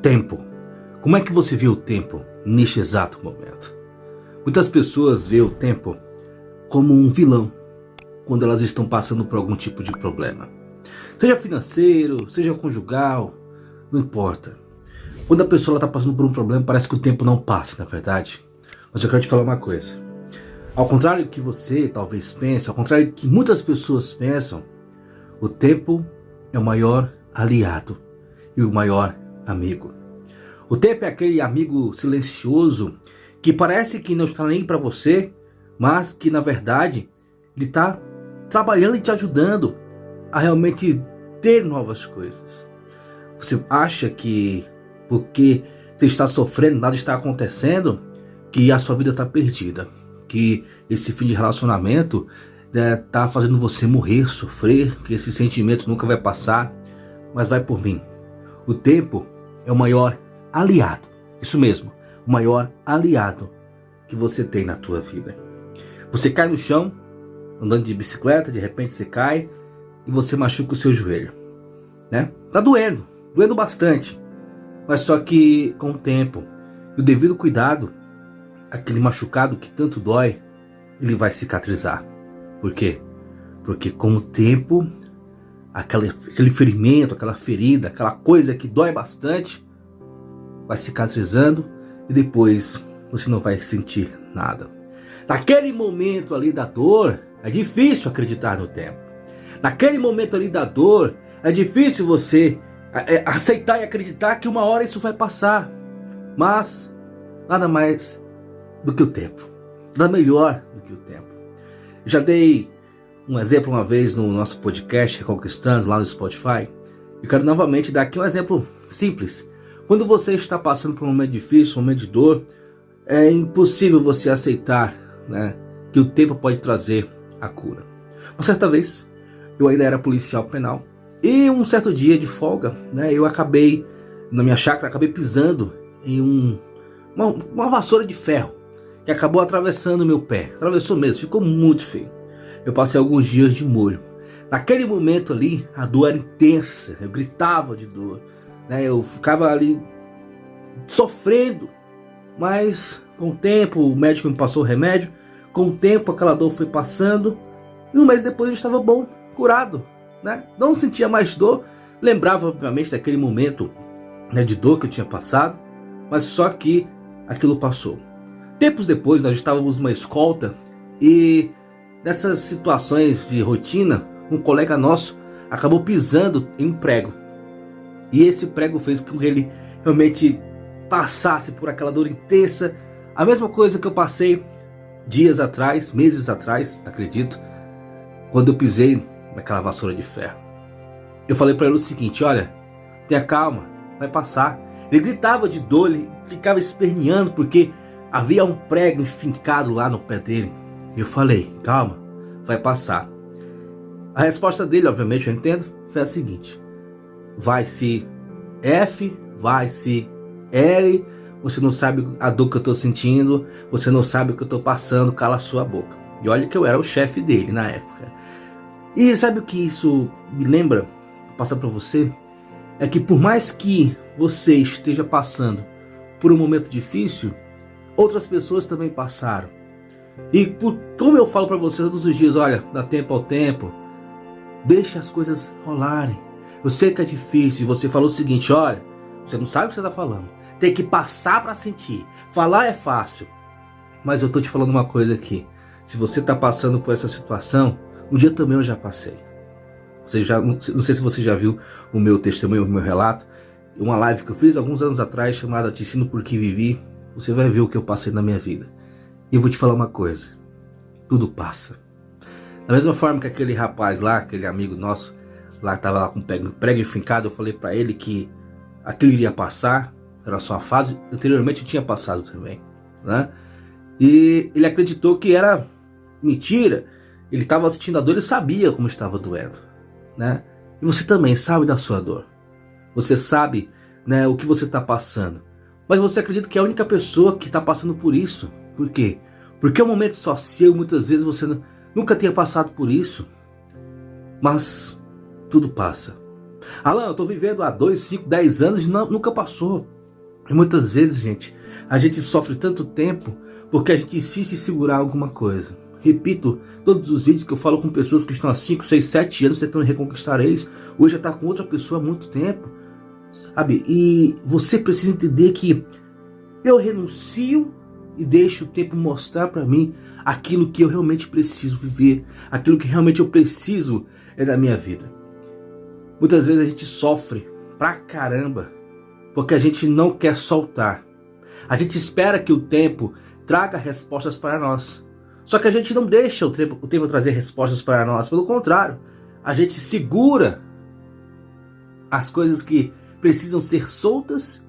Tempo. Como é que você vê o tempo neste exato momento? Muitas pessoas veem o tempo como um vilão quando elas estão passando por algum tipo de problema. Seja financeiro, seja conjugal, não importa. Quando a pessoa está passando por um problema, parece que o tempo não passa, na verdade. Mas eu quero te falar uma coisa. Ao contrário do que você talvez pense, ao contrário do que muitas pessoas pensam, o tempo é o maior aliado e o maior amigo. O tempo é aquele amigo silencioso que parece que não está nem para você, mas que na verdade ele está trabalhando e te ajudando a realmente ter novas coisas. Você acha que porque você está sofrendo, nada está acontecendo, que a sua vida está perdida, que esse fim de relacionamento está fazendo você morrer, sofrer, que esse sentimento nunca vai passar, mas vai por mim. O tempo é o maior aliado, isso mesmo, o maior aliado que você tem na tua vida. Você cai no chão, andando de bicicleta, de repente você cai e você machuca o seu joelho, né? Tá doendo bastante, mas só que com o tempo e o devido cuidado, aquele machucado que tanto dói, ele vai cicatrizar. Por quê? Porque com o tempo, aquele ferimento, aquela ferida, aquela coisa que dói bastante, vai cicatrizando e depois você não vai sentir nada. Naquele momento ali da dor, é difícil acreditar no tempo. Naquele momento ali da dor, é difícil você aceitar e acreditar que uma hora isso vai passar. Mas nada mais do que o tempo. Nada melhor do que o tempo. Eu já dei um exemplo uma vez no nosso podcast Reconquistando, lá no Spotify. Eu quero novamente dar aqui um exemplo simples. Quando você está passando por um momento difícil, um momento de dor, é impossível você aceitar, né, que o tempo pode trazer a cura. Uma certa vez, eu ainda era policial penal e um certo dia de folga, né, eu acabei, na minha chácara, acabei pisando em uma vassoura de ferro que acabou atravessando meu pé. Atravessou mesmo, ficou muito feio. Eu passei alguns dias de molho. Naquele momento ali, a dor era intensa, eu gritava de dor, né, eu ficava ali sofrendo, mas com o tempo o médico me passou o remédio, com o tempo aquela dor foi passando e um mês depois eu estava bom, curado, né? Não sentia mais dor, lembrava obviamente daquele momento, né, de dor que eu tinha passado, mas só que aquilo passou. Tempos depois nós estávamos numa escolta e nessas situações de rotina, um colega nosso acabou pisando em um prego. E esse prego fez com que ele realmente passasse por aquela dor intensa. A mesma coisa que eu passei dias atrás, meses atrás, acredito, quando eu pisei naquela vassoura de ferro. Eu falei para ele o seguinte: olha, tenha calma, vai passar. Ele gritava de dor, ele ficava esperneando porque havia um prego enfincado lá no pé dele. Eu falei: calma, vai passar. A resposta dele, obviamente, eu entendo, foi a seguinte: vai-se F, vai-se L, você não sabe a dor que eu estou sentindo, você não sabe o que eu estou passando, cala a sua boca. E olha que eu era o chefe dele na época. E sabe o que isso me lembra, passar para você? É que por mais que você esteja passando por um momento difícil, outras pessoas também passaram. E como eu falo para você todos os dias, olha, dá tempo ao tempo, deixa as coisas rolarem. Eu sei que é difícil, e você falou o seguinte: olha, você não sabe o que você está falando, tem que passar para sentir. Falar é fácil, mas eu tô te falando uma coisa aqui: se você está passando por essa situação, um dia também eu já passei. Não sei se você já viu o meu testemunho, o meu relato, uma live que eu fiz alguns anos atrás chamada Te Ensino Por Que Vivi. Você vai ver o que eu passei na minha vida. E eu vou te falar uma coisa: tudo passa. Da mesma forma que aquele rapaz lá, aquele amigo nosso lá que estava lá com prego enfincado, eu falei para ele que aquilo iria passar, era só uma fase. Anteriormente eu tinha passado também, né? E ele acreditou que era mentira. Ele estava sentindo a dor e sabia como estava doendo, né? E você também sabe da sua dor. Você sabe, né, o que você está passando. Mas você acredita que é a única pessoa que está passando por isso. Por quê? Porque é um momento só seu, muitas vezes você nunca tenha passado por isso. Mas tudo passa. Alan, eu estou vivendo há 2, 5, 10 anos e nunca passou. E muitas vezes, gente, a gente sofre tanto tempo porque a gente insiste em segurar alguma coisa. Repito, todos os vídeos que eu falo com pessoas que estão há 5, 6, 7 anos tentando reconquistar ex, hoje já está com outra pessoa há muito tempo, sabe? E você precisa entender que eu renuncio e deixo o tempo mostrar para mim aquilo que eu realmente preciso viver, aquilo que realmente eu preciso da minha vida. Muitas vezes a gente sofre pra caramba porque a gente não quer soltar. A gente espera que o tempo traga respostas para nós. Só que a gente não deixa o tempo trazer respostas para nós. Pelo contrário, a gente segura as coisas que precisam ser soltas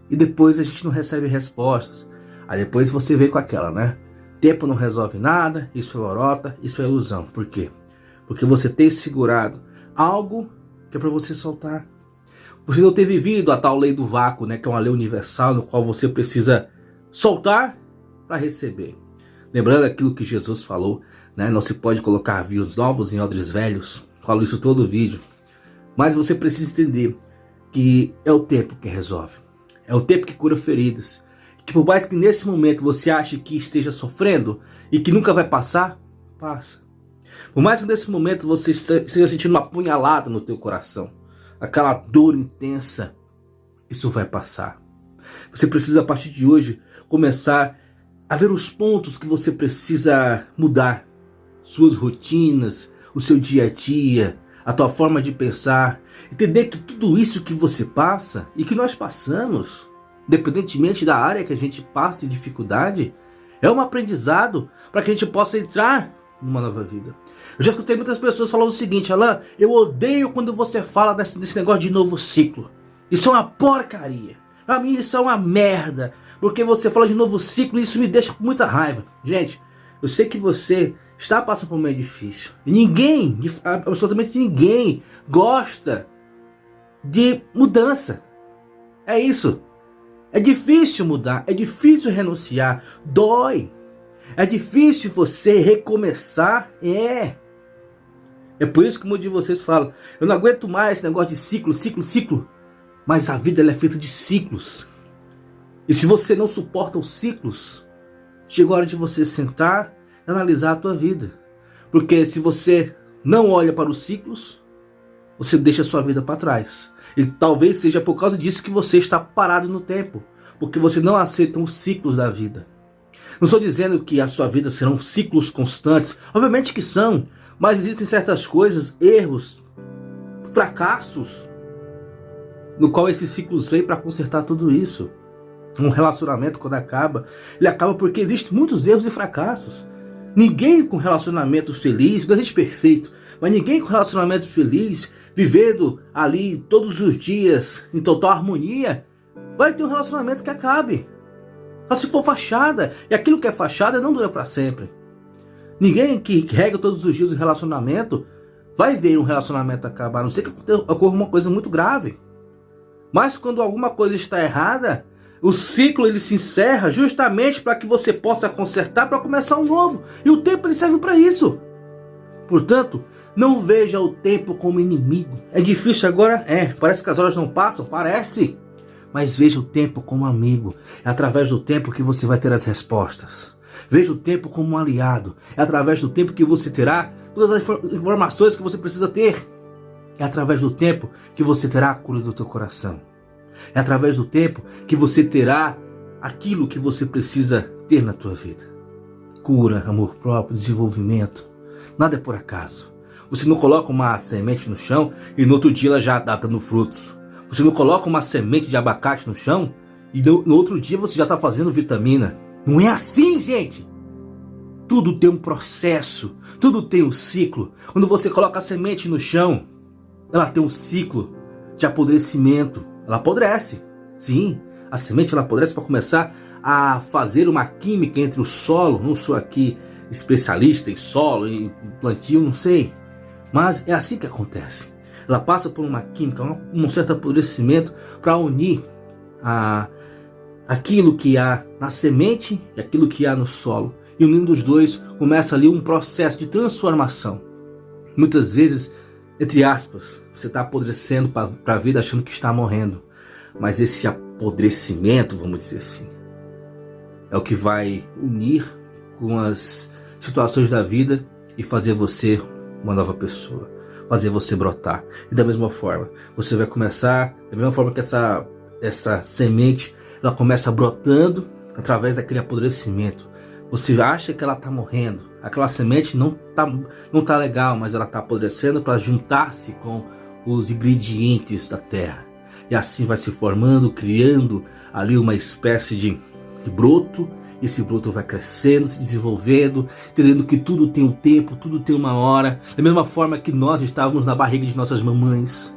e depois a gente não recebe respostas. Aí depois você vem com aquela, né? Tempo não resolve nada, isso é lorota, isso é ilusão. Por quê? Porque você tem segurado algo que é para você soltar. Você não tem vivido a tal lei do vácuo, né? Que é uma lei universal no qual você precisa soltar para receber. Lembrando aquilo que Jesus falou, né? Não se pode colocar vinhos novos em odres velhos. Falo isso todo vídeo. Mas você precisa entender que é o tempo que resolve. É o tempo que cura feridas. Que por mais que nesse momento você ache que esteja sofrendo e que nunca vai passar, passa. Por mais que nesse momento você esteja sentindo uma punhalada no teu coração, aquela dor intensa, isso vai passar. Você precisa a partir de hoje começar a ver os pontos que você precisa mudar. Suas rotinas, o seu dia a dia, a tua forma de pensar. Entender que tudo isso que você passa e que nós passamos, independentemente da área que a gente passa em dificuldade, é um aprendizado para que a gente possa entrar numa nova vida. Eu já escutei muitas pessoas falando o seguinte: Alan, eu odeio quando você fala desse negócio de novo ciclo. Isso é uma porcaria. Pra mim isso é uma merda. Porque você fala de novo ciclo e isso me deixa com muita raiva. Gente, eu sei que você está passando por um meio difícil. E ninguém, absolutamente ninguém, gosta de mudança. É isso. É difícil mudar, é difícil renunciar, dói. É difícil você recomeçar, É por isso que muitos de vocês falam: eu não aguento mais esse negócio de ciclo, ciclo, ciclo. Mas a vida ela é feita de ciclos. E se você não suporta os ciclos, chegou a hora de você sentar e analisar a tua vida. Porque se você não olha para os ciclos, você deixa a sua vida para trás. E talvez seja por causa disso que você está parado no tempo. Porque você não aceita os ciclos da vida. Não estou dizendo que a sua vida serão ciclos constantes. Obviamente que são. Mas existem certas coisas, erros, fracassos, no qual esses ciclos vêm para consertar tudo isso. Um relacionamento, quando acaba, ele acaba porque existem muitos erros e fracassos. Ninguém com relacionamento feliz, não existe perfeito, mas ninguém com relacionamento feliz, vivendo ali todos os dias em total harmonia, vai ter um relacionamento que acabe. Só se for fachada. E aquilo que é fachada não dura para sempre. Ninguém que rega todos os dias o relacionamento vai ver um relacionamento acabar, a não ser que ocorra uma coisa muito grave. Mas quando alguma coisa está errada, o ciclo ele se encerra justamente para que você possa consertar para começar um novo. E o tempo ele serve para isso. Portanto, não veja o tempo como inimigo. É difícil agora? Parece que as horas não passam? Parece. Mas veja o tempo como amigo. É através do tempo que você vai ter as respostas. Veja o tempo como um aliado. É através do tempo que você terá todas as informações que você precisa ter. É através do tempo que você terá a cura do teu coração. É através do tempo que você terá aquilo que você precisa ter na tua vida. Cura, amor próprio, desenvolvimento. Nada é por acaso. Você não coloca uma semente no chão e no outro dia ela já está dando frutos. Você não coloca uma semente de abacate no chão e no outro dia você já está fazendo vitamina. Não é assim, gente. Tudo tem um processo. Tudo tem um ciclo. Quando você coloca a semente no chão, ela tem um ciclo de apodrecimento. Ela apodrece. Sim, a semente ela apodrece para começar a fazer uma química entre o solo. Não sou aqui especialista em solo, em plantio, não sei. Mas é assim que acontece. Ela passa por uma química, um certo apodrecimento para unir aquilo que há na semente e aquilo que há no solo. E unindo os dois, começa ali um processo de transformação. Muitas vezes entre aspas, você está apodrecendo para a vida achando que está morrendo. Mas esse apodrecimento, vamos dizer assim, é o que vai unir com as situações da vida e fazer você uma nova pessoa, fazer você brotar. E da mesma forma, você vai começar, da mesma forma que essa semente, ela começa brotando através daquele apodrecimento. Você acha que ela está morrendo, aquela semente não tá legal, mas ela está apodrecendo para juntar-se com os ingredientes da terra. E assim vai se formando, criando ali uma espécie de broto. Esse broto vai crescendo, se desenvolvendo, entendendo que tudo tem um tempo, tudo tem uma hora. Da mesma forma que nós estávamos na barriga de nossas mamães.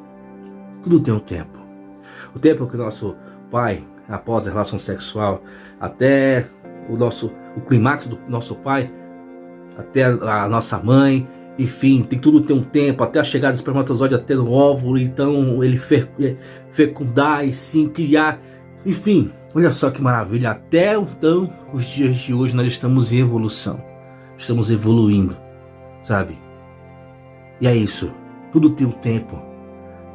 Tudo tem um tempo. O tempo que nosso pai, após a relação sexual, até o clímax do nosso pai, até a nossa mãe, enfim, tudo tem um tempo, até a chegada do espermatozoide até no óvulo, então ele fecundar e sim criar, enfim, olha só que maravilha. Até então, os dias de hoje nós estamos em evolução, estamos evoluindo, sabe? E é isso, tudo tem um tempo,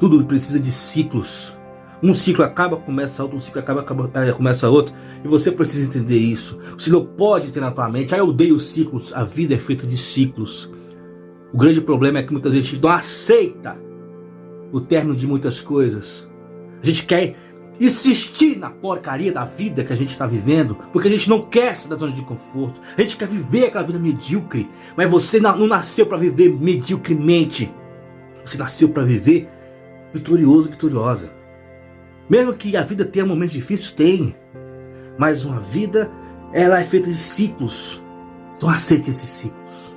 tudo precisa de ciclos. Um ciclo acaba, começa outro, um ciclo acaba, começa outro. E você precisa entender isso. Você não pode ter na tua mente: eu odeio ciclos. A vida é feita de ciclos. O grande problema é que muita gente não aceita o término de muitas coisas. A gente quer insistir na porcaria da vida que a gente está vivendo, porque a gente não quer sair da zona de conforto. A gente quer viver aquela vida medíocre. Mas você não nasceu para viver mediocremente. Você nasceu para viver vitorioso, vitoriosa. Mesmo que a vida tenha momentos difíceis, tem. Mas uma vida, ela é feita de ciclos. Então aceite esses ciclos.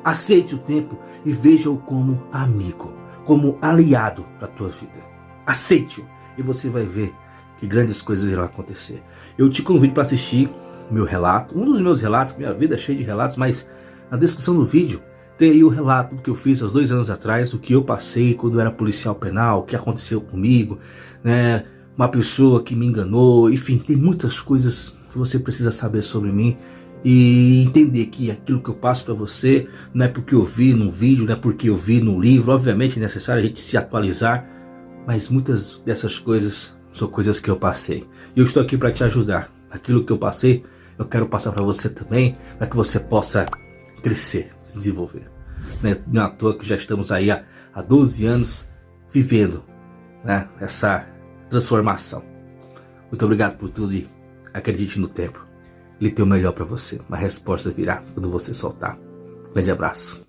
Aceite o tempo e veja-o como amigo, como aliado para a tua vida. Aceite-o e você vai ver que grandes coisas irão acontecer. Eu te convido para assistir meu relato, um dos meus relatos. Minha vida é cheia de relatos, mas na descrição do vídeo tem aí o relato do que eu fiz há 2 anos atrás, o que eu passei quando eu era policial penal, o que aconteceu comigo, né? Uma pessoa que me enganou, enfim, tem muitas coisas que você precisa saber sobre mim e entender que aquilo que eu passo para você não é porque eu vi num vídeo, não é porque eu vi num livro. Obviamente é necessário a gente se atualizar, mas muitas dessas coisas são coisas que eu passei. E eu estou aqui para te ajudar. Aquilo que eu passei, eu quero passar para você também, para que você possa crescer, se desenvolver. Não é à toa que já estamos aí há 12 anos vivendo, né, essa transformação. Muito obrigado por tudo e acredite no tempo. Ele tem o melhor para você. Uma resposta virá quando você soltar. Grande abraço.